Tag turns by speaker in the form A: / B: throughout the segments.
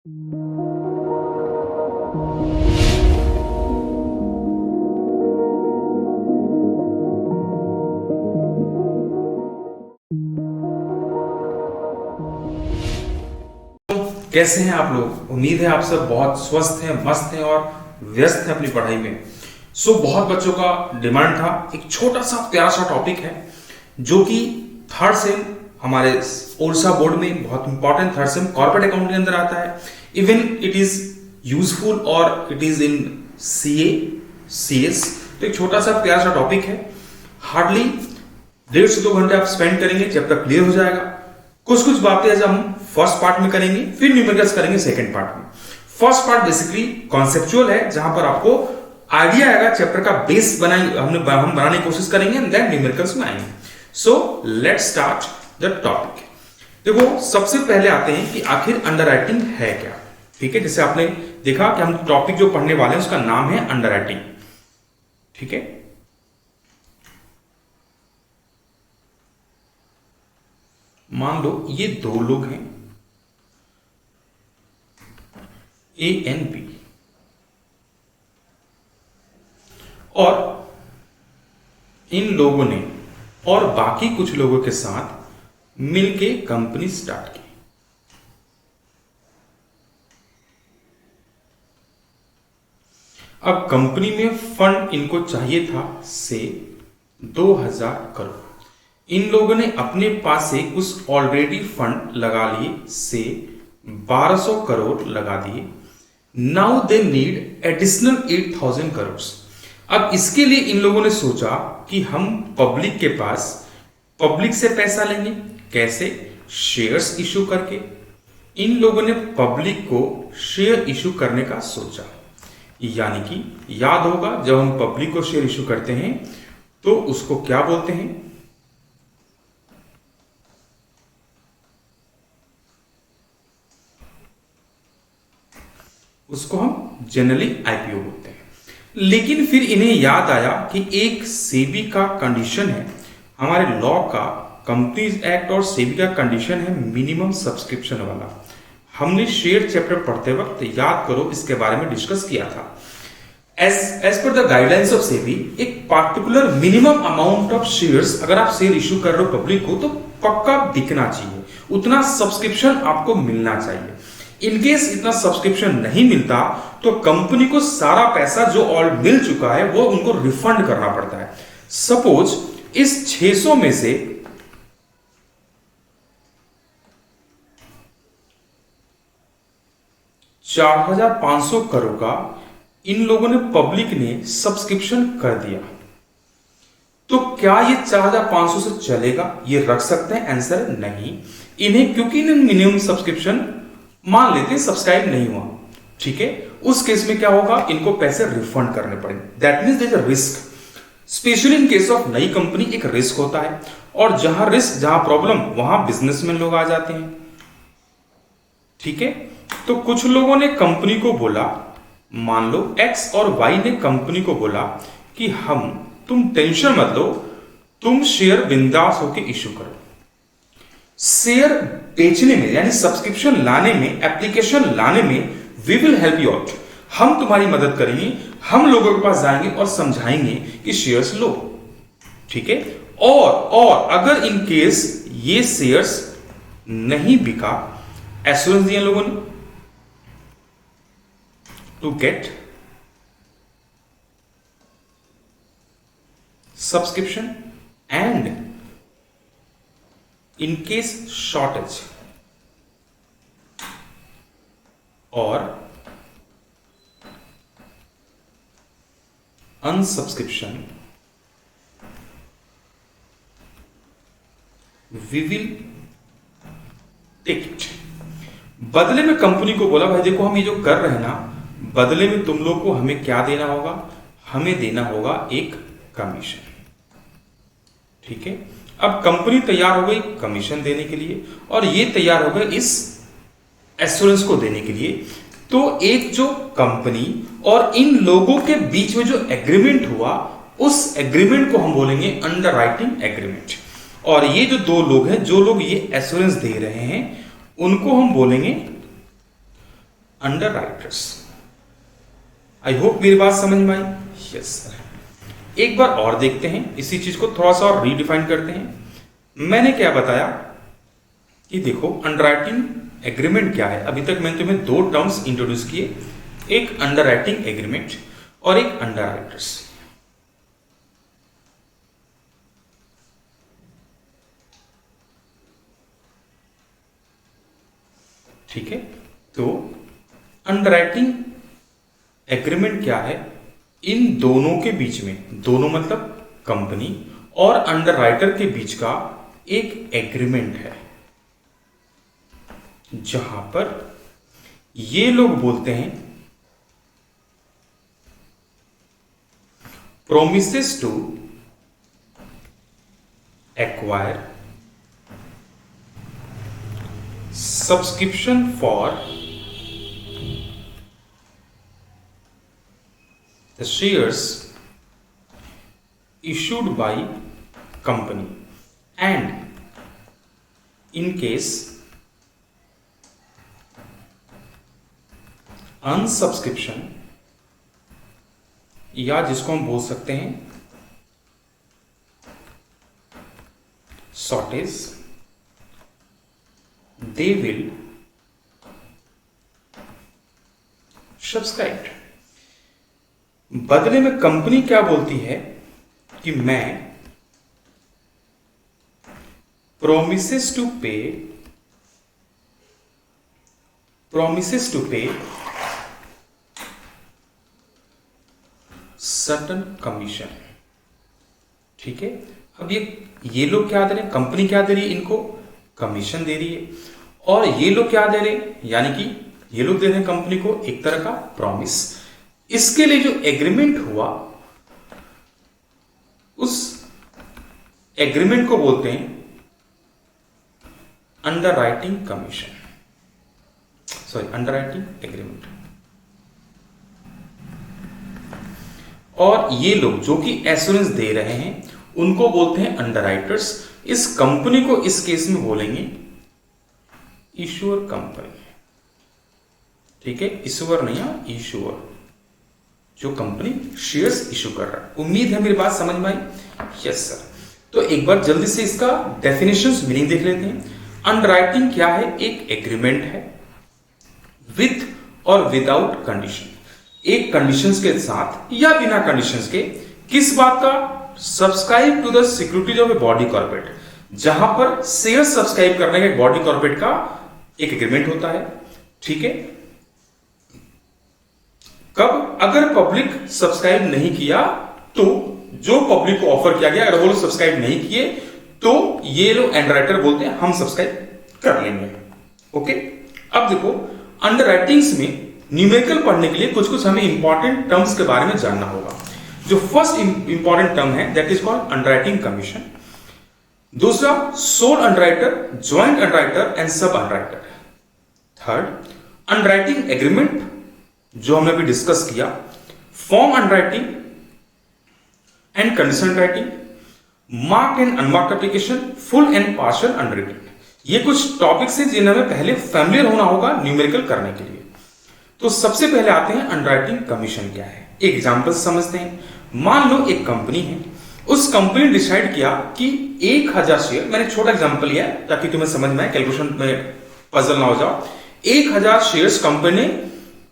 A: कैसे हैं आप लोग? उम्मीद है आप सब बहुत स्वस्थ हैं, मस्त हैं और व्यस्त हैं अपनी पढ़ाई में। बहुत बच्चों का डिमांड था, एक छोटा सा प्यारा सा टॉपिक है जो कि थर्ड सेम हमारे ओरछा बोर्ड में बहुत important third same corporate account के अंदर आता है। इवन इट इज यूजफुल और it is in CA CS. तो एक छोटा सा प्यारा सा टॉपिक है, हार्डली 1.5 से 2 घंटे आप स्पेंड करेंगे, चैप्टर क्लियर हो जाएगा। कुछ बातें आज हम फर्स्ट पार्ट में करेंगे, फिर न्यूमेरिकल्स करेंगे सेकंड पार्ट में। फर्स्ट पार्ट बेसिकली कॉन्सेप्चुअल है, जहां पर आपको आइडिया आएगा, चैप्टर का बेस हम बनाने की कोशिश करेंगे एंड देन न्यूमेरिकल्स में आएंगे। So let's start the topic. देखो, सबसे पहले आते हैं कि आखिर अंडरराइटिंग है क्या। ठीक है, जैसे आपने देखा कि हम टॉपिक जो पढ़ने वाले हैं उसका नाम है अंडरराइटिंग। ठीक है, मान लो ये 2 लोग हैं, ए एंड बी, और इन लोगों ने और बाकी कुछ लोगों के साथ मिलके कंपनी स्टार्ट की। अब कंपनी में फंड इनको चाहिए था से 2000 करोड़। इन लोगों ने अपने पास से कुछ ऑलरेडी फंड लगा लिए से 1200 करोड़ लगा दिए। Now they need additional 8000 crore. अब इसके लिए इन लोगों ने सोचा कि हम पब्लिक से पैसा लेंगे। कैसे? शेयर्स इशू करके। इन लोगों ने पब्लिक को शेयर इशू करने का सोचा। यानी कि याद होगा, जब हम पब्लिक को शेयर इशू करते हैं तो उसको क्या बोलते हैं? उसको हम जनरली आईपीओ बोलते हैं। लेकिन फिर इन्हें याद आया कि एक सेबी का कंडीशन है, हमारे लॉ का, कंपनीज एक्ट और सेबी का कंडीशन है मिनिमम सब्सक्रिप्शन वाला। हमने शेयर चैप्टर पढ़ते वक्त, याद करो, इसके बारे में डिस्कस किया था। As per the guidelines of SEBI, एक particular minimum amount of shares अगर आप शेयर इशू कर रहे हो पब्लिक को, तो पक्का बिकना चाहिए, उतना सब्सक्रिप्शन आपको मिलना चाहिए। इनकेस इतना सब्सक्रिप्शन नहीं मिलता तो कंपनी को सारा पैसा जो ऑल मिल चुका है वो उनको रिफंड करना पड़ता है। सपोज इस 600 में से 4500 करोड़ का इन लोगों ने, पब्लिक ने सब्सक्रिप्शन कर दिया, तो क्या ये 4500 से चलेगा? ये रख सकते हैं? आंसर नहीं। इन्हें, क्योंकि इन्हें मिनिमम सब्सक्रिप्शन मान लेते हैं सब्सक्राइब नहीं हुआ, ठीक है, उस केस में क्या होगा? इनको पैसे रिफंड करने पड़ेंगे। That means there is a risk. Specially in case of नई कंपनी एक रिस्क होता है, और जहां रिस्क, जहां प्रॉब्लम, वहां बिजनेसमैन लोग आ जाते हैं। ठीक है, तो कुछ लोगों ने कंपनी को बोला, मान लो एक्स और वाई ने कंपनी को बोला कि तुम टेंशन मत लो, तुम शेयर बिंदास होके इशू करो। शेयर बेचने में, यानी सब्सक्रिप्शन लाने में, एप्लीकेशन लाने में, we will help you out, हम तुम्हारी मदद करेंगे। हम लोगों के पास जाएंगे और समझाएंगे कि शेयर्स लो। ठीक है, और अगर इन केस ये शेयर्स नहीं बिका, एश्योरेंस दिए लोगों ने to get subscription, and in case shortage or unsubscription, we will take it। बदले में कंपनी को बोला, भाई देखो, हम ये जो कर रहे हैं ना, बदले में तुम लोग को हमें क्या देना होगा? हमें देना होगा एक कमीशन। ठीक है, अब कंपनी तैयार हो गई कमीशन देने के लिए, और ये तैयार हो गए इस एश्योरेंस को देने के लिए। तो एक जो कंपनी और इन लोगों के बीच में जो एग्रीमेंट हुआ, उस एग्रीमेंट को हम बोलेंगे अंडरराइटिंग एग्रीमेंट। और ये जो 2 लोग हैं, जो लोग ये एश्योरेंस दे रहे हैं, उनको हम बोलेंगे अंडर राइटर्स। आई होप मेरी बात समझ में आई। Yes sir. एक बार और देखते हैं, इसी चीज को थोड़ा सा और रीडिफाइन करते हैं। मैंने क्या बताया कि देखो अंडरराइटिंग एग्रीमेंट क्या है। अभी तक मैंने तुम्हें दो टर्म्स इंट्रोड्यूस किए, एक अंडरराइटिंग एग्रीमेंट और एक अंडर राइटर्स। ठीक है, तो अंडरराइटिंग एग्रीमेंट क्या है? इन दोनों के बीच में, दोनों मतलब कंपनी और अंडरराइटर के बीच का एक एग्रीमेंट है, जहां पर ये लोग बोलते हैं promises to acquire subscription for the shares issued by company, and in case unsubscription, या जिसको हम बोल सकते हैं शॉर्टेज, दे विल सब्सक्राइब। बदले में कंपनी क्या बोलती है कि मैं प्रोमिसेस टू पे सर्टन कमीशन। ठीक है, अब ये लोग क्या दे रहे हैं, कंपनी क्या दे रही है, इनको कमीशन दे रही है, और ये लोग क्या दे रहे हैं, यानी कि ये लोग दे रहे हैं कंपनी को एक तरह का प्रॉमिस। इसके लिए जो एग्रीमेंट हुआ, उस एग्रीमेंट को बोलते हैं underwriting commission, sorry underwriting agreement. और ये लोग जो कि एश्योरेंस दे रहे हैं उनको बोलते हैं अंडरराइटर्स। इस कंपनी को इस केस में बोलेंगे इशूअर कंपनी। ठीक है, इशूअर नहीं है, इशूअर, जो कंपनी शेयर्स इशू कर रहा है। उम्मीद है मेरी बात समझ में आई। Yes sir. तो एक बार जल्दी से इसका डेफिनेशंस मीनिंग देख लेते हैं। अंडरराइटिंग क्या है? एक एग्रीमेंट है विथ और विदाउट कंडीशन, एक कंडीशंस के साथ या बिना कंडीशंस के। किस बात का? Subscribe to the securities of a body corporate, जहां पर शेयर सब्सक्राइब करने का बॉडी कॉर्पोरेट का एक एग्रीमेंट होता है। ठीक है, कब? अगर पब्लिक सब्सक्राइब नहीं किया तो जो पब्लिक को ऑफर किया गया, अगर वो लोग सब्सक्राइब नहीं किए तो ये लोग अंडरराइटर बोलते हैं हम सब्सक्राइब कर लेंगे। ओके, अब देखो अंडरराइटिंग्स में न्यूमेरिकल पढ़ने के लिए कुछ कुछ हमें इंपॉर्टेंट टर्म्स के बारे में जानना होगा। जो फर्स्ट इंपॉर्टेंट टर्म है that is called underwriting commission. दूसरा sole underwriter, joint underwriter and sub underwriter. Third underwriting agreement, जो हमने अभी डिस्कस किया। Form underwriting and condition writing, mark and unmarked application, full and partial underwriting. ये कुछ topics हैं जिन्हें हमें पहले फैमिलियर होना होगा न्यूमेरिकल करने के लिए। तो सबसे पहले आते हैं अंडरराइटिंग कमीशन क्या है। एक एग्जांपल समझते हैं। मान लो एक कंपनी है, उस कंपनी ने डिसाइड किया कि 1000 शेयर, मैंने छोटा एग्जांपल लिया ताकि तुम्हें समझ में आए, कैलकुलेशन में पजल ना हो जाओ। 1000 शेयर्स कंपनी ने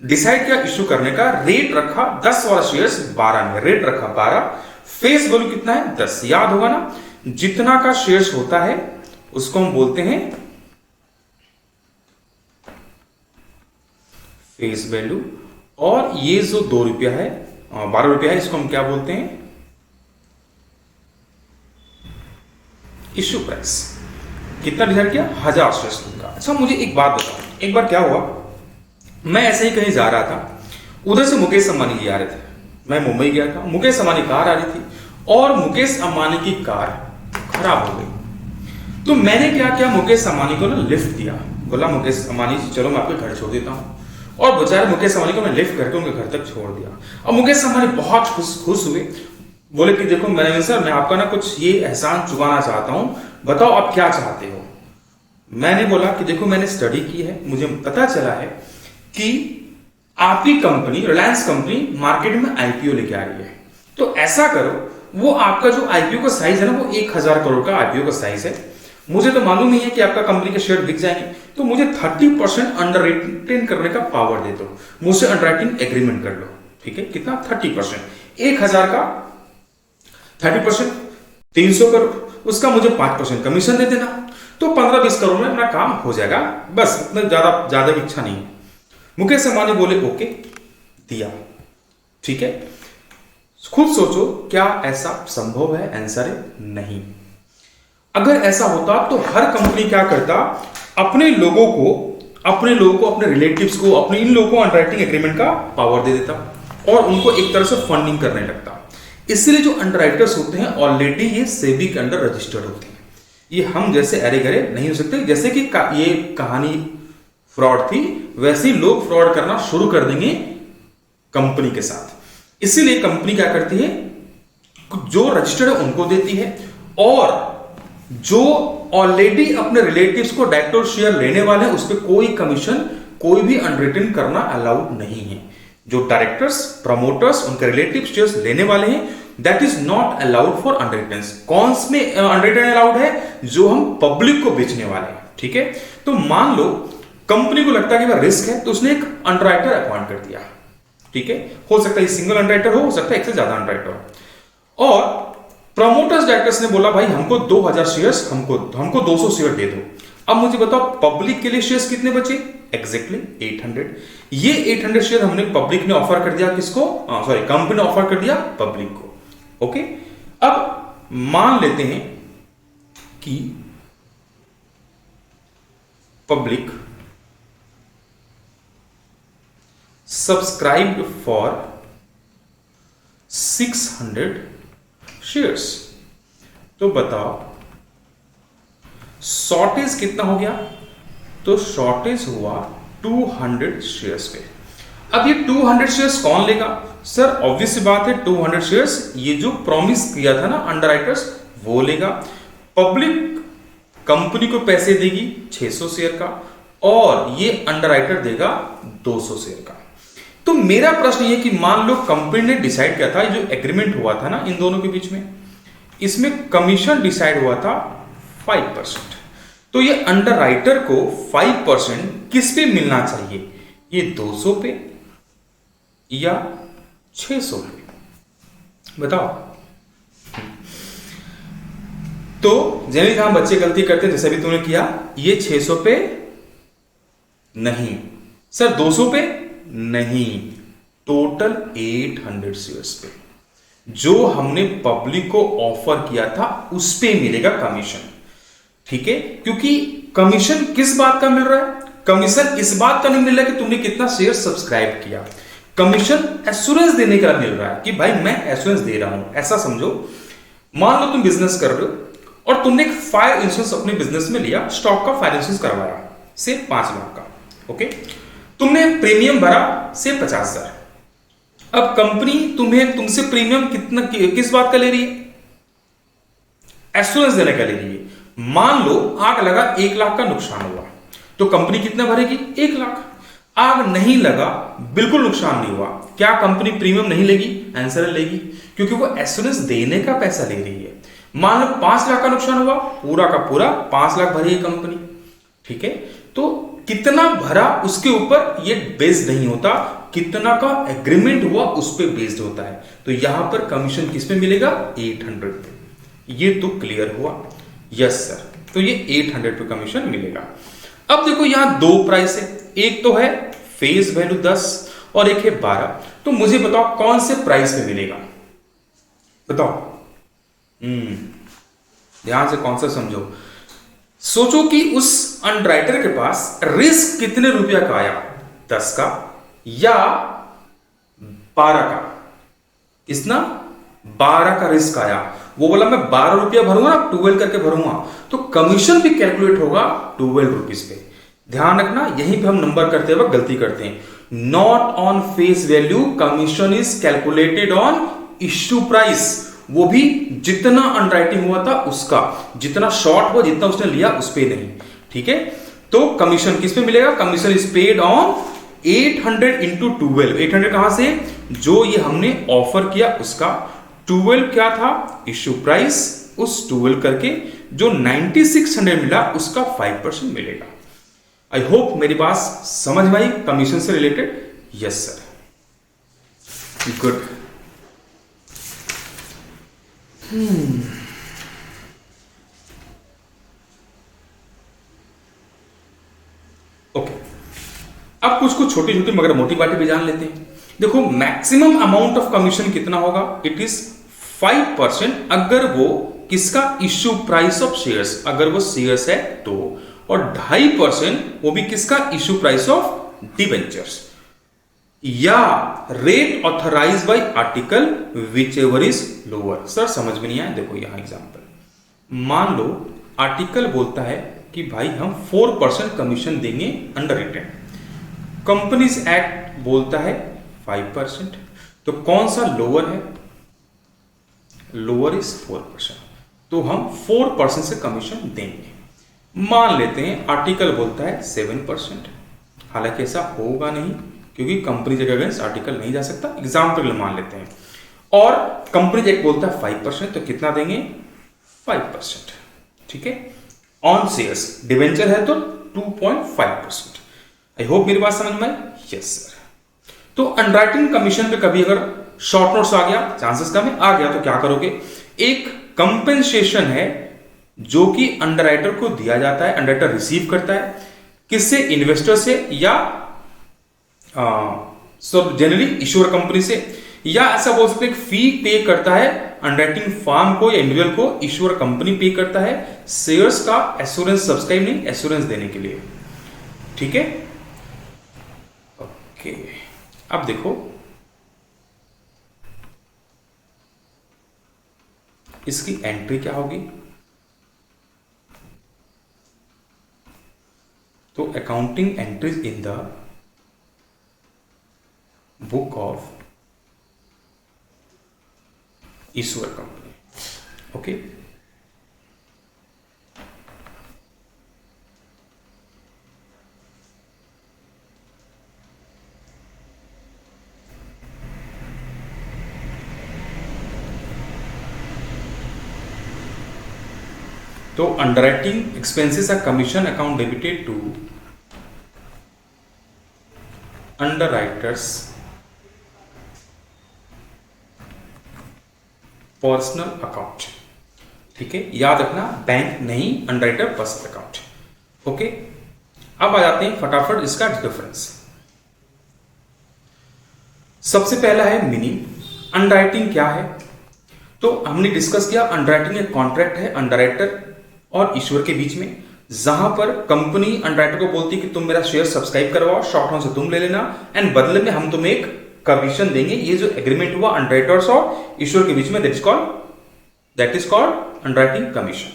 A: डिसाइड किया इशू करने का। रेट रखा 10 वाला शेयर्स 12 में, रेट रखा 12। फेस वैल्यू कितना है? 10। याद होगा ना, जितना का शेयर्स होता है उसको हम बोलते हैं फेस वैल्यू। और ये जो 2 रुपया है, 12 रुपया है, इसको हम क्या बोलते हैं? Issue price. कितना डिसाइड किया? 1000 शेयर्स का। अच्छा मुझे एक बात बताओ, एक बार क्या हुआ, मैं ऐसे ही कहीं जा रहा था, उधर से मुकेश अंबानी जी आ रहे थे। मैं मुंबई गया था, मुकेश अंबानी कार आ रही थी और मुकेश अंबानी की कार खराब हो गई। तो मैंने क्या किया, मुकेश अंबानी को ना लिफ्ट दिया। बोला मुकेश अंबानी जी चलो मैं आपके घर छोड़ देता हूँ। और बेचारे मुकेश अंबानी को मैं लिफ्ट करके उनके घर तक छोड़ दिया। और मुकेश अंबानी बहुत खुश हुए, बोले कि देखो मैनेजर सर मैं आपका ना कुछ ये एहसान चुकाना चाहता हूं, बताओ आप क्या चाहते हो। मैंने बोला कि देखो मैंने स्टडी की है, मुझे पता चला है कि आपकी कंपनी रिलायंस कंपनी मार्केट में आईपीओ लेके आ रही है, तो ऐसा करो, वो आपका जो आईपीओ का साइज है ना, वो 1000 करोड़ का आईपीओ का साइज है। मुझे तो मालूम नहीं है कि आपका कंपनी के शेयर बिक जाएंगे, तो मुझे 30% अंडर राइटिंग करने का पावर दे दो, मुझसे अंडर राइटिंग एग्रीमेंट कर लो। ठीक है, कितना? 30%। 1000 का 30% 300 करोड़, उसका मुझे 5% कमीशन दे देना, तो 15-20 करोड़ में अपना काम हो जाएगा। बस इतना ज्यादा की इच्छा नहीं है। मुकेश अंबानी बोले ओके, दिया। ठीक है, खुद सोचो क्या ऐसा संभव है? आंसर है नहीं। अगर ऐसा होता तो हर कंपनी क्या करता, अपने लोगों को, अपने रिलेटिव्स को, अपने इन लोगों को अंडरराइटिंग एग्रीमेंट का पावर दे देता और उनको एक तरह से फंडिंग करने लगता। इसलिए जो अंडरराइटर्स होते हैं ऑलरेडी ये सेबी के अंडर रजिस्टर्ड होते हैं। ये हम जैसे अरे गरे नहीं हो सकते। जैसे कि ये कहानी फ्रॉड थी, वैसे ही लोग फ्रॉड करना शुरू कर देंगे कंपनी के साथ। इसीलिए कंपनी क्या करती है, जो रजिस्टर्ड है उनको देती है, और जो ऑलरेडी अपने रिलेटिव्स को डायरेक्ट शेयर लेने वाले हैं उस पर कोई कमीशन, कोई भी अनरिटन करना अलाउड नहीं है। जो डायरेक्टर्स, प्रमोटर्स, उनके रिलेटिव शेयर्स लेने वाले हैं, that is not allowed for unwritten. कौन में अनरिटन अलाउड है? जो हम पब्लिक को बेचने वाले हैं। ठीक है, तो मान लो कंपनी को लगता है कि रिस्क है, तो उसने एक अंडरराइटर अपॉइंट कर दिया। ठीक है, हो सकता है सिंगल अंडरराइटर हो सकता है एक से ज्यादा अंडरराइटर हो, और प्रमोटर्स डायरेक्टर्स ने बोला भाई हमको 2000 शेयर्स, हमको 200 शेयर दे दो। अब मुझे बताओ पब्लिक के लिए शेयर्स कितने बचे? एग्जैक्टली 800। ये 800 शेयर हमने पब्लिक ने ऑफर कर दिया किसको? सॉरी, कंपनी ने ऑफर कर दिया पब्लिक को। ओके, अब मान लेते हैं कि पब्लिक सब्सक्राइब्ड फॉर 600 शेयर्स। तो बताओ शॉर्टेज कितना हो गया? तो शॉर्टेज हुआ 200 शेयर्स पे। अब ये 200 शेयर्स कौन लेगा? सर ऑब्वियस सी बात है, 200 शेयर्स ये जो प्रॉमिस किया था ना अंडरराइटर्स, वो लेगा। पब्लिक कंपनी को पैसे देगी 600 शेयर का, और ये अंडरराइटर देगा 200 शेयर का। तो मेरा प्रश्न ये कि मान लो कंपनी ने डिसाइड किया था, जो एग्रीमेंट हुआ था ना इन दोनों के बीच में, इसमें कमीशन डिसाइड हुआ था 5%। तो ये अंडरराइटर को 5% किस पे मिलना चाहिए? ये 200 पे या 600 पे? बताओ। तो जनरली जहां बच्चे गलती करते हैं, जैसे भी तुमने किया, ये 600 पे नहीं, सर 200 पे नहीं, टोटल 800 शेयर्स पे जो हमने पब्लिक को ऑफर किया था उस पे मिलेगा कमीशन। ठीक है, क्योंकि कमीशन किस बात का मिल रहा है? कमीशन इस बात का नहीं मिल रहा है कि तुमने कितना शेयर सब्सक्राइब किया। कमीशन एश्योरेंस देने का मिल रहा है कि भाई मैं एश्योरेंस दे रहा हूं। ऐसा समझो, मान लो तुम बिजनेस कर रहे हो और तुमने एक फायर इंश्योरेंस अपने बिजनेस में लिया, स्टॉक का फायर इंश्योरेंस करवाया से 5 लाख का। ओके, तुमने प्रीमियम भरा से 50,000। अब कंपनी तुमसे प्रीमियम कितना, किस बात का ले रही है? एश्योरेंस देने का ले रही है। मान लो आग लगा, 1 लाख का नुकसान हुआ, तो कंपनी कितना भरेगी? 1 लाख। आग नहीं लगा, बिल्कुल नुकसान नहीं हुआ, क्या कंपनी प्रीमियम नहीं लेगी? आंसर लेगी, क्योंकि वो एश्योरेंस देने का पैसा ले रही है। मान लो 5 लाख का नुकसान हुआ, पूरा का पूरा 5 लाख भरेगी कंपनी। ठीक है, तो कितना भरा उसके ऊपर ये बेस्ड नहीं होता, कितना का एग्रीमेंट हुआ उस पे बेस्ड होता है। तो यहां पर कमीशन किस पे मिलेगा? 800 पे। ये तो क्लियर हुआ? यस सर, तो ये 800 पे कमीशन मिलेगा। अब देखो यहां 2 प्राइस है, एक तो है फेस वैल्यू 10 और एक है 12। तो मुझे बताओ कौन से प्राइस पे मिलेगा? बताओ। ध्यान से कॉन्सेप्ट समझो। सोचो कि उस अंडरराइटर के पास रिस्क कितने रुपया का आया? 10 का या 12 का? कितना? 12 का रिस्क आया। वो बोला मैं 12 रुपया भरूंगा, 12 करके भरूंगा, तो कमीशन भी कैलकुलेट होगा 12 रुपीज पे। ध्यान रखना, यहीं पे हम नंबर करते वक्त गलती करते हैं। Not on face value, commission is calculated on issue price. वो भी जितना अंडरराइटिंग हुआ था उसका, जितना शॉर्ट हुआ, जितना उसने लिया उस पे नहीं। ठीक है, तो कमीशन किस पे मिलेगा? Commission is paid on 800 into 12, 800 कहां से, जो ये हमने ऑफर किया उसका, 12 क्या था इश्यू प्राइस, उस 12 करके जो 9600 मिला उसका 5% मिलेगा। आई होप मेरी बात समझ में आई कमीशन से related. Yes sir, good. Okay, अब कुछ कुछ छोटी छोटी मगर मोटी बातें भी जान लेते हैं। देखो मैक्सिमम अमाउंट ऑफ कमीशन कितना होगा, इट इज 5% अगर वो किसका, इश्यू प्राइस ऑफ शेयर्स, अगर वो शेयर्स है तो, और 2.5% वो भी किसका, इश्यू प्राइस ऑफ डिवेंचर्स, या rate authorise by article whichever is lower. Sir समझ में नहीं आया, देखो यहां एग्जांपल, मान लो आर्टिकल बोलता है कि भाई हम 4% कमीशन देंगे अंडर रिटेन, कंपनीज एक्ट बोलता है 5%, तो कौन सा लोअर है, लोअर इज 4%, तो हम 4% से कमीशन देंगे। मान लेते हैं आर्टिकल बोलता है 7%, हालांकि ऐसा होगा नहीं क्योंकि कंपनी के अगेंस्ट आर्टिकल नहीं जा सकता, एग्जाम्पल मान लेते हैं, और कंपनी एक्ट बोलता है 5%, तो कितना देंगे 5%, ठीक है, ऑन शेयर्स, डिवेंचर है तो 2.5%। आई होप मेरी बात समझ में आई। Yes sir. तो अंडरराइटिंग कमीशन पे कभी अगर शॉर्ट नोट्स आ गया, चांसेस कम है, आ गया तो क्या करोगे, एक कंपेंसेशन है जो कि अंडरराइटर को दिया जाता है, अंडरराइटर रिसीव करता है, किससे, इन्वेस्टर से, या जनरली इश्योर कंपनी से, या ऐसा बोल सकते फी पे करता है अंडरराइटिंग फर्म को या इंडिविजुअल को, इश्योर कंपनी पे करता है शेयर्स का एश्योरेंस, सब्सक्राइब नहीं, एश्योरेंस देने के लिए, ठीक है। ओके, अब देखो इसकी एंट्री क्या होगी, तो accounting entries in the book of issuer company. Okay, तो underwriting expenses or commission account debited to underwriters personal account, ठीक है, याद रखना बैंक नहीं, अंडरराइटर पर्सनल अकाउंट। ओके, अब आ जाते हैं फटाफट इसका डिफरेंस। सबसे पहला है मीनिंग। अंडरराइटिंग क्या है, तो हमने डिस्कस किया अंडरराइटिंग एक कॉन्ट्रैक्ट है अंडरराइटर और इश्यूअर के बीच में, जहां पर कंपनी अंडरराइटर को बोलती है कि तुम मेरा शेयर सब्सक्राइब करवाओ, शॉर्ट टर्म से तुम ले लेना, एंड बदले में हम तुम्हें एक कमीशन देंगे। ये जो एग्रीमेंट हुआ अंडरराइटर्स और इश्यूअर के बीच में, that is called underwriting commission.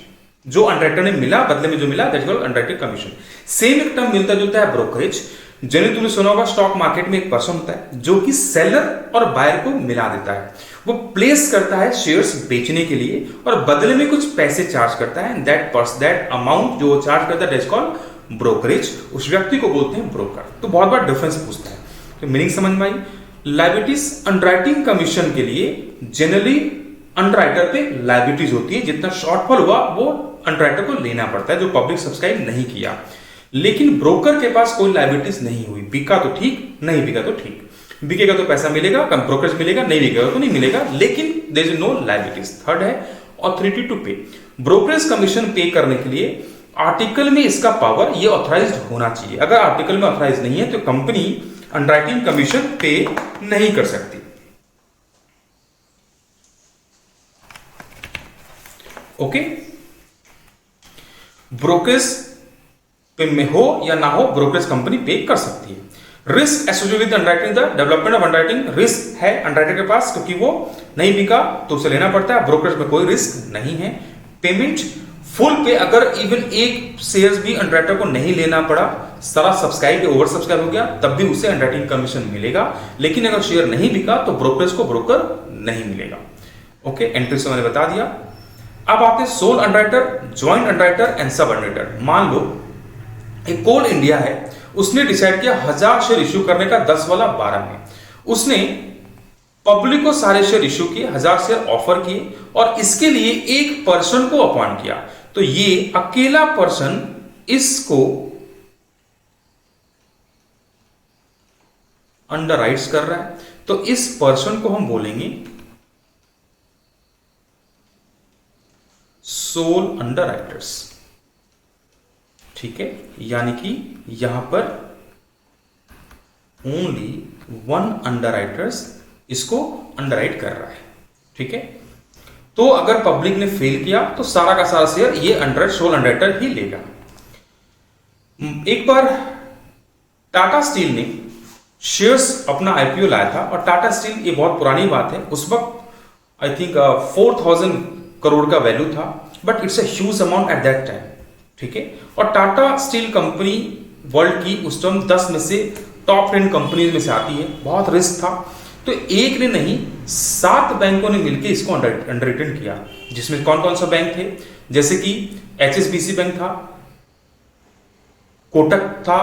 A: जो अंडरराइटर ने मिला, बदले में जो मिला, that is called underwriting commission. Same एक टर्म मिलता जुलता है ब्रोकरेज। जनरली तुमने सुना होगा स्टॉक मार्केट में एक पर्सन होता है जो कि सेलर और बायर को मिला देता है, वो प्लेस करता है शेयर्स बेचने के लिए और बदले में कुछ पैसे चार्ज करता है, दैट अमाउंट जो चार्ज करता है दैट इज कॉल्ड ब्रोकरेज। उस व्यक्ति को बोलते हैं ब्रोकर। तो बहुत बार डिफरेंस पूछता है, तो मीनिंग समझ में आई। लायबिलिटीज अंडरराइटिंग कमीशन के लिए जनरली अंडरराइटर पे लायबिलिटीज होती है, जितना शॉर्टफॉल हुआ वो अंडरराइटर को लेना पड़ता है जो पब्लिक सब्सक्राइब नहीं किया। लेकिन ब्रोकर के पास कोई लायबिलिटीज नहीं हुई, बिका तो ठीक, नहीं बिका तो ठीक, बिकेगा तो पैसा मिलेगा, कम ब्रोकरेज मिलेगा, नहीं बिकेगा तो नहीं मिलेगा, लेकिन there is no liabilities. Third है authority to pay. Brokerage commission pay करने के लिए आर्टिकल में इसका पावर ये ऑथराइज्ड होना चाहिए। अगर आर्टिकल में ऑथराइज नहीं है तो कंपनी अंडरराइटिंग कमीशन पे नहीं कर सकती। ओके, ब्रोकरेज पे में हो या ना हो, ब्रोकरेज कंपनी पे कर सकती है। Risk associated with underwriting, the development of underwriting, risk है अंडरराइटर के पास क्योंकि वो नहीं बिका तो उसे लेना पड़ता है। ब्रोकरेज में कोई रिस्क नहीं है। पेमेंट फुल पे, अगर इवन एक शेयर्स भी अंडरराइटर को नहीं लेना पड़ा, सारा सब्सक्राइब ओवर सब्सक्राइब हो गया, तब भी उसे अंडरराइटिंग कमीशन मिलेगा। लेकिन अगर शेयर नहीं बिका तो ब्रोकरेज को ब्रोकर नहीं मिलेगा। ओके, एंट्री से मैंने बता दिया। अब आते हैं sole underwriter, joint underwriter and sub underwriter. मान लो एक कोल इंडिया है उसने डिसाइड किया 1000 शेयर इश्यू करने का, 10 वाला 12 में। उसने पब्लिक को सारे शेयर इश्यू किए, 1000 शेयर ऑफर किए और इसके लिए एक पर्सन को अपॉइंट किया। तो ये अकेला पर्सन इसको अंडर राइट्स कर रहा है, तो इस पर्सन को हम बोलेंगे सोल अंडर राइटर्स। ठीक है, यानी कि यहां पर ओनली वन अंडर राइटर्स इसको अंडर राइट कर रहा है। ठीक है, तो अगर पब्लिक ने फेल किया तो सारा का सारा शेयर ये सोल अंडर राइटर ही लेगा। एक बार टाटा स्टील ने शेयर्स अपना आईपीओ लाया था, और टाटा स्टील, ये बहुत पुरानी बात है, उस वक्त आई थिंक 4000 करोड़ का वैल्यू था, but it's a huge amount at that time. ठीक है, और टाटा स्टील कंपनी वर्ल्ड की उस टाइम 10 में से टॉप 10 कंपनीज में से आती है, बहुत रिस्क था। तो एक ने नहीं 7 बैंकों ने मिलकर इसको अंडर रिटन किया, जिसमें कौन कौन सा बैंक थे, जैसे कि HSBC बैंक था, कोटक था,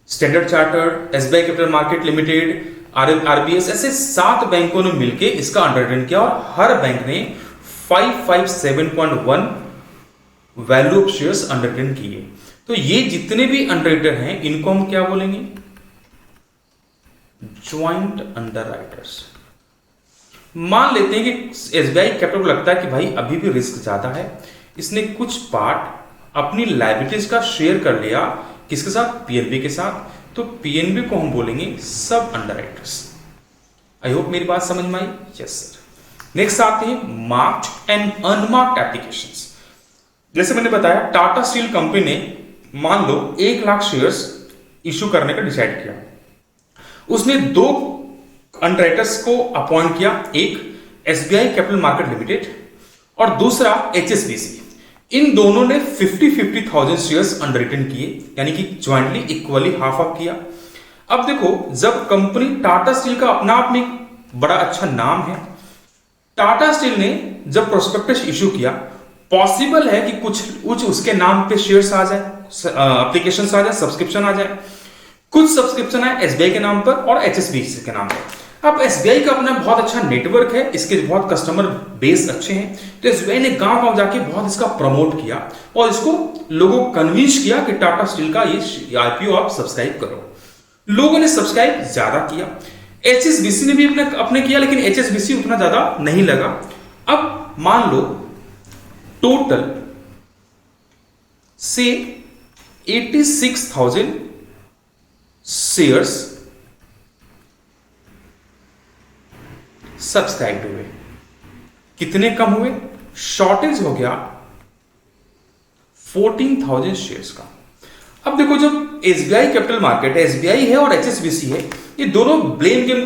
A: standard chartered, SBI capital market limited, RBS, ऐसे 7 बैंकों ने मिलकर इसका अंडर रिटन किया और हर बैंक ने 557.1 value of shares underwritten किए। तो ये जितने भी अंडर राइटर हैं इनको हम क्या बोलेंगे? Joint under writers. मान लेते हैं कि SBI कैपिटल को लगता है कि भाई अभी भी रिस्क ज्यादा है, इसने कुछ पार्ट अपनी लायबिलिटीज का शेयर कर लिया, किसके साथ? PNB के साथ। तो PNB को हम बोलेंगे सब अंडर राइटर्स। आई होप मेरी बात समझ में आई। Yes sir. नेक्स्ट आते हैं मार्क्ड एंड अनमार्क्ड एप्लीकेशंस। जैसे मैंने बताया टाटा स्टील कंपनी ने मान लो 1 लाख शेयर्स इश्यू करने का डिसाइड किया, उसने 2 अंडर राइटर्स को अपॉइंट किया, एक SBI कैपिटल मार्केट लिमिटेड और दूसरा HSBC। इन दोनों ने 50,000 शेयर्स अंडर रिटन किए, यानी कि ज्वाइंटली इक्वली हाफ हाफ किया। अब देखो, जब कंपनी टाटा स्टील का अपना आप में बड़ा अच्छा नाम है, टाटा स्टील ने जब प्रोस्पेक्टस इश्यू किया, पॉसिबल है कि कुछ उसके नाम पे शेयर्स आ जाए, एप्लीकेशंस आ जाए, सब्सक्रिप्शन आ जाए। कुछ सब्सक्रिप्शन है SBI के नाम पर और HSBC के नाम पर। अब SBI का अपना बहुत अच्छा नेटवर्क है, इसके बहुत कस्टमर बेस अच्छे हैं, तो SBI ने गांव गांव जाके बहुत इसका प्रमोट किया और इसको लोगों को कन्विंस किया कि टाटा स्टील का ये आईपीओ आप सब्सक्राइब करो। लोगों ने सब्सक्राइब ज्यादा किया, HSBC ने भी अपने किया, लेकिन HSBC उतना ज्यादा नहीं लगा। अब मान लो टोटल से 86,000 शेयर्स सब्सक्राइब हुए। कितने कम हुए? शॉर्टेज हो गया 14,000 शेयर्स का। अब देखो, जब SBI कैपिटल मार्केट है, SBI है और HSBC है, ये दोनों ब्लेम गेम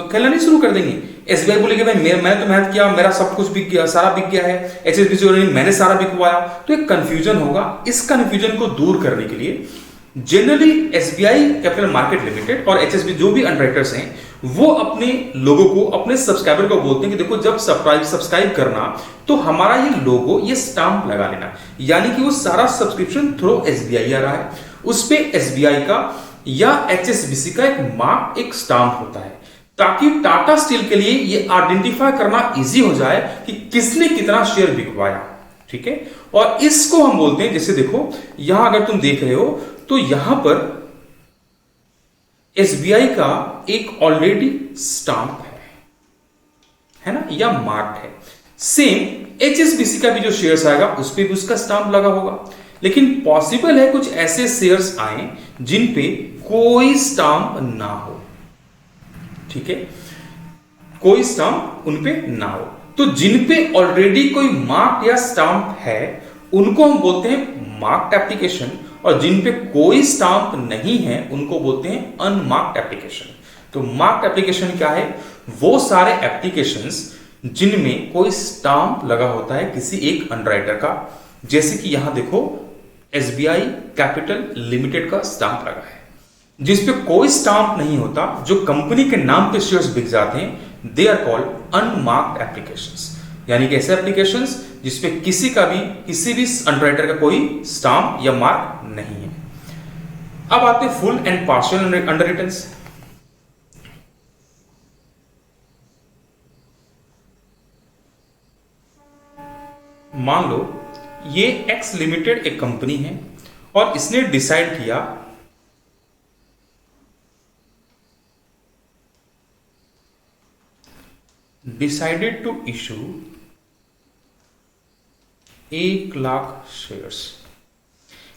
A: खेलना नहीं शुरू कर देंगे। SBI बोलेगी भाई मैं तो मेहनत किया, मेरा सब कुछ बिक गया, सारा बिक गया है। HSBC बोलेगी मैंने सारा बिकवाया। तो एक कंफ्यूजन होगा। इस कंफ्यूजन को दूर करने के लिए generally SBI capital market limited और HSBC जो भी अंडरराइटर्स हैं, वो अपने लोगों को, अपने सब्सक्राइबर को बोलते हैं कि देखो, जब सब्सक्राइब करना तो हमारा ये लोगो, ये स्टाम्प लगा लेना, यानी कि वो सारा सब्सक्रिप्शन थ्रू SBI आ रहा है, उस पे SBI का या HSBC का एक मार्क, एक स्टाम्प होता है, ताकि टाटा स्टील के लिए ये आइडेंटिफाई करना इजी हो जाए कि किसने कितना शेयर बिकवाया। ठीक है, और इसको हम बोलते हैं, जैसे देखो यहां अगर तुम देख रहे हो तो यहां पर SBI का एक ऑलरेडी स्टाम्प है ना, या मार्क है। सेम HSBC का भी जो शेयर्स आएगा उस पे भी उसका स्टाम्प लगा होगा, लेकिन पॉसिबल है कुछ ऐसे शेयर्स आए जिन पे कोई स्टाम्प ना हो। ठीक है, कोई स्टाम्प उन पे ना हो। तो जिन पे ऑलरेडी कोई मार्क या स्टाम्प है उनको हम बोलते हैं मार्क्ड एप्लीकेशन, और जिन पे कोई स्टाम्प नहीं है उनको बोलते हैं अनमार्क्ड एप्लीकेशन। तो मार्क्ड एप्लीकेशन क्या है? वो सारे एप्लीकेशंस जिनमें कोई स्टाम्प लगा होता है किसी एक अंडरराइटर का, जैसे कि यहां देखो SBI कैपिटल लिमिटेड का स्टाम्प लगा है। जिस पे कोई स्टाम्प नहीं होता, जो कंपनी के नाम पे शेयर्स बिक जाते हैं, they are called unmarked applications, यानी कि ऐसे एप्लीकेशंस जिसपे किसी भी अंडरराइटर का कोई स्टाम्प या मार्क नहीं है। अब आते हैं full and partial under returns. मान लो ये एक्स लिमिटेड एक कंपनी है और इसने डिसाइड किया डिसाइडेड टू इशू 1,00,000 शेयर्स,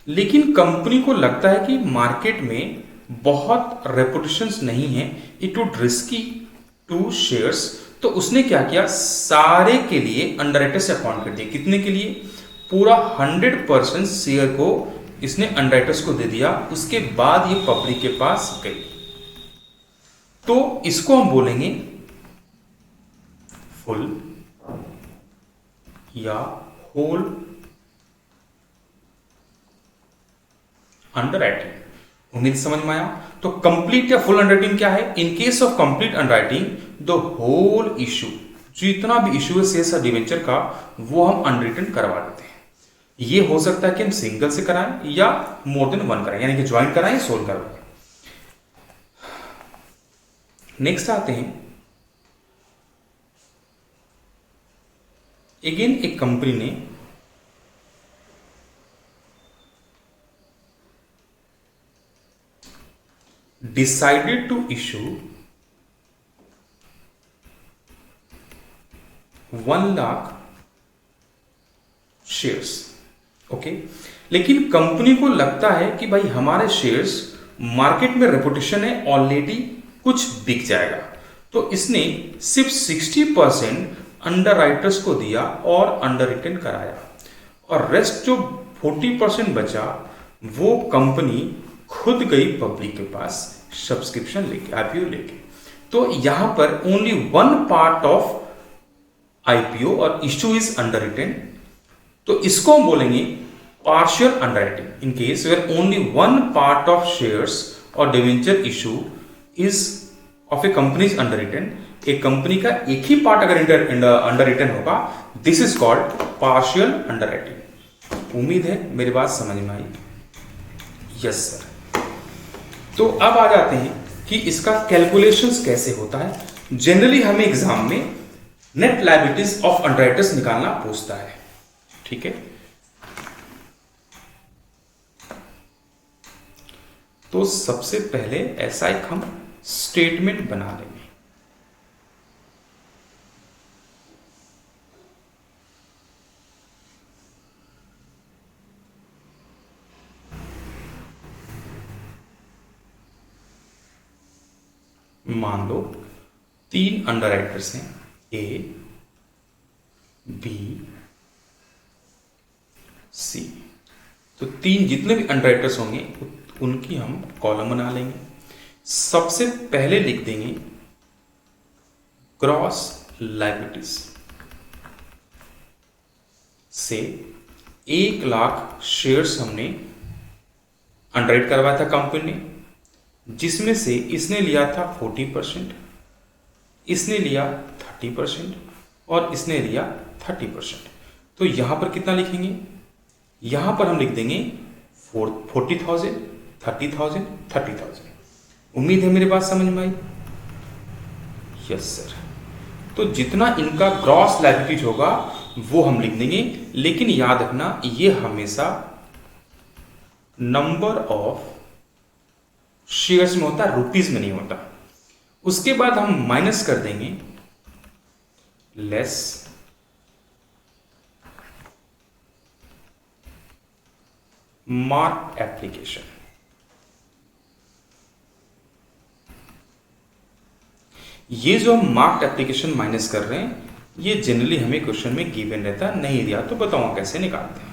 A: लेकिन कंपनी को लगता है कि मार्केट में बहुत रेपुटेशंस नहीं है, it would risky to shares, तो उसने क्या किया, सारे के लिए अंडरराइटर्स अपॉइंट कर दिया। कितने के लिए? पूरा 100% शेयर को इसने अंडरराइटर्स को दे दिया। उसके बाद ये पब्लिक के पास गई, तो इसको हम बोलेंगे फुल या होल अंडरराइटिंग। उम्मीद समझ में आया। तो कंप्लीट या फुल अंडरराइटिंग क्या है? In case of complete underwriting the whole issue, जितना भी इशू है शेयर्स और डिवेंचर का, वो हम अनरिटन करवा देते हैं। ये हो सकता है कि हम सिंगल से कराएं या मोर देन वन कराएं, यानी कि ज्वाइन कराएं, सोल्व करवाएं। नेक्स्ट आते हैं, अगेन एक कंपनी ने decided to issue 1,00,000 shares. Okay, लेकिन कंपनी को लगता है कि भाई हमारे शेयर्स मार्केट में रेपुटेशन है, ऑलरेडी कुछ बिक जाएगा, तो इसने सिर्फ 60% अंडर राइटर्स को दिया और अंडर रिटन कराया, और रेस्ट जो 40% बचा वो कंपनी खुद गई पब्लिक के पास सब्सक्रिप्शन लेके, आईपीओ लेके। तो यहां पर only one part of IPO or issue is underwritten, तो इसको हम बोलेंगे partial underwriting. In case where only one part of shares or debenture issue is of a company is underwritten, एक company का एक ही part अगर underwritten होगा, this is called partial underwriting. उम्मीद है मेरी बात समझ में आई। Yes sir. तो अब आ जाते हैं कि इसका कैलकुलेशंस कैसे होता है। जनरली हमें एग्जाम में नेट लायबिलिटीज ऑफ अंडरराइटर्स निकालना पूछता है, ठीक है। तो सबसे पहले ऐसा एक हम स्टेटमेंट बना लेंगे। मान लो 3 अंडरराइटर्स हैं, ए, बी, सी। तो 3 जितने भी अंडरराइटर्स होंगे उनकी हम कॉलम बना लेंगे। सबसे पहले लिख देंगे ग्रॉस लायबिलिटीज से 1,00,000 शेयर्स हमने अंडरराइट करवाया था कंपनी ने, जिसमें से इसने लिया था 40%, इसने लिया 30% और इसने लिया 30%। तो यहां पर कितना लिखेंगे? यहां पर हम लिख देंगे 40,000, 30,000, 30,000। उम्मीद है मेरी बात समझ में आई। Yes sir. तो जितना इनका ग्रॉस लायबिलिटीज होगा वो हम लिख देंगे, लेकिन याद रखना ये हमेशा नंबर ऑफ शेयर्स में होता है, रुपीज में नहीं होता। उसके बाद हम माइनस कर देंगे लेस मार्क एप्लीकेशन। ये जो हम मार्क एप्लीकेशन माइनस कर रहे हैं, ये जनरली हमें क्वेश्चन में गिवन रहता है, नहीं दिया तो बताऊंगा कैसे निकालते हैं।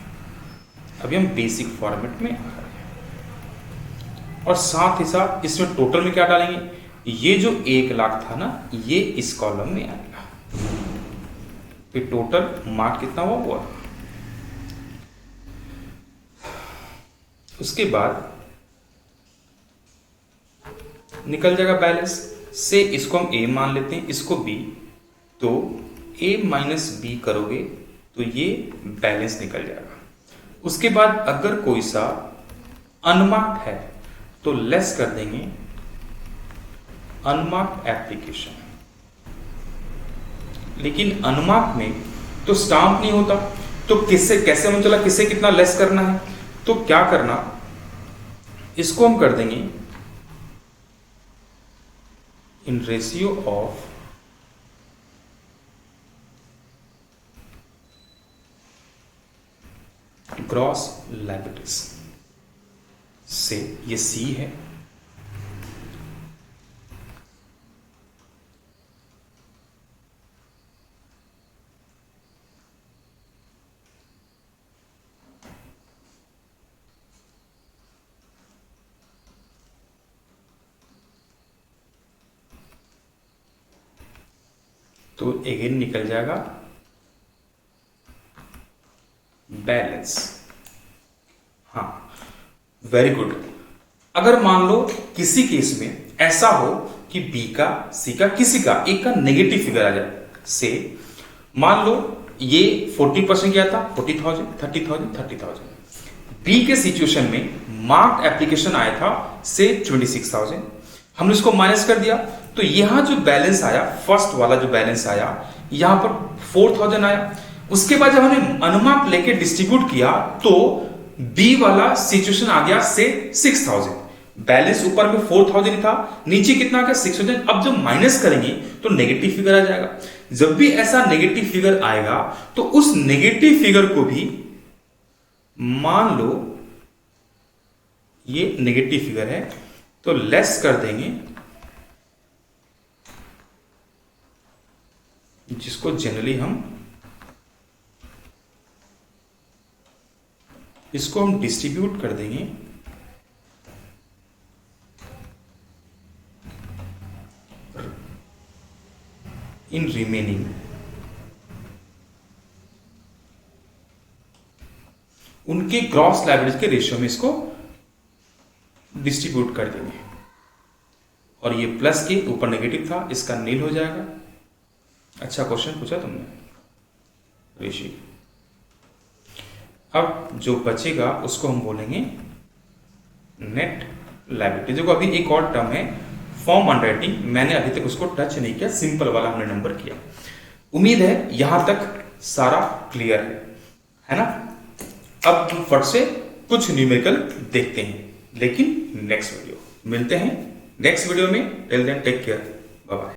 A: अभी हम बेसिक फॉर्मेट में आ रहे हैं, और साथ ही साथ इसमें टोटल में क्या डालेंगे? ये जो 1,00,000 था ना, ये इस कॉलम में आएगा। फिर टोटल मार्क कितना हुआ वो। उसके बाद निकल जाएगा बैलेंस से, इसको हम ए मान लेते हैं, इसको बी, तो ए माइनस बी करोगे तो ये बैलेंस निकल जाएगा। उसके बाद अगर कोई सा अनमार्क्ड है तो लेस कर देंगे अनमार्क्ड एप्लीकेशन। लेकिन अनमार्क में तो स्टाम्प नहीं होता, तो किससे कैसे मतलब चला किससे कितना लेस करना है? तो क्या करना, इसको हम कर देंगे in ratio of gross liabilities से, ये सी है, तो अगेन निकल जाएगा बैलेंस। हाँ, वेरी गुड। अगर मान लो किसी केस में ऐसा हो कि बी का, सी का, किसी का एक का नेगेटिव फिगर आ जाए, से मान लो ये 40% गया था, 40,000, 30,000, 30,000। बी के सिचुएशन में मार्क्ड एप्लीकेशन आया था से 26,000, हमने इसको माइनस कर दिया, तो यहां जो बैलेंस आया, फर्स्ट वाला जो बैलेंस आया, यहां पर 4,000 आया। उसके बाद जब हमने अनमार्क लेके डिस्ट्रीब्यूट किया तो बी वाला सिचुएशन आ गया से 6,000। बैलेंस ऊपर में 4,000 था, नीचे कितना आ गया 6,000। अब जब माइनस करेंगे तो नेगेटिव फिगर आ जाएगा। जब भी ऐसा नेगेटिव फिगर आएगा तो उस नेगेटिव फिगर को भी, मान लो ये नेगेटिव फिगर है, तो लेस कर देंगे, जिसको जनरली हम इसको हम डिस्ट्रीब्यूट कर देंगे इन रिमेनिंग, उनके ग्रॉस लायबिलिटीज के रेशियो में इसको डिस्ट्रीब्यूट कर देंगे। और ये प्लस के ऊपर नेगेटिव था, इसका नील हो जाएगा। अच्छा क्वेश्चन पूछा तुमने ऋषि। अब जो बचेगा उसको हम बोलेंगे नेट लायबिलिटी। देखो अभी एक और टर्म है फॉर्म अंडरराइटिंग, मैंने अभी तक उसको टच नहीं किया, सिंपल वाला हमने नंबर किया। उम्मीद है यहां तक सारा क्लियर है ना? अब हम फट से कुछ न्यूमेरिकल देखते हैं, लेकिन नेक्स्ट वीडियो मिलते हैं नेक्स्ट वीडियो में। Till then take care, bye bye.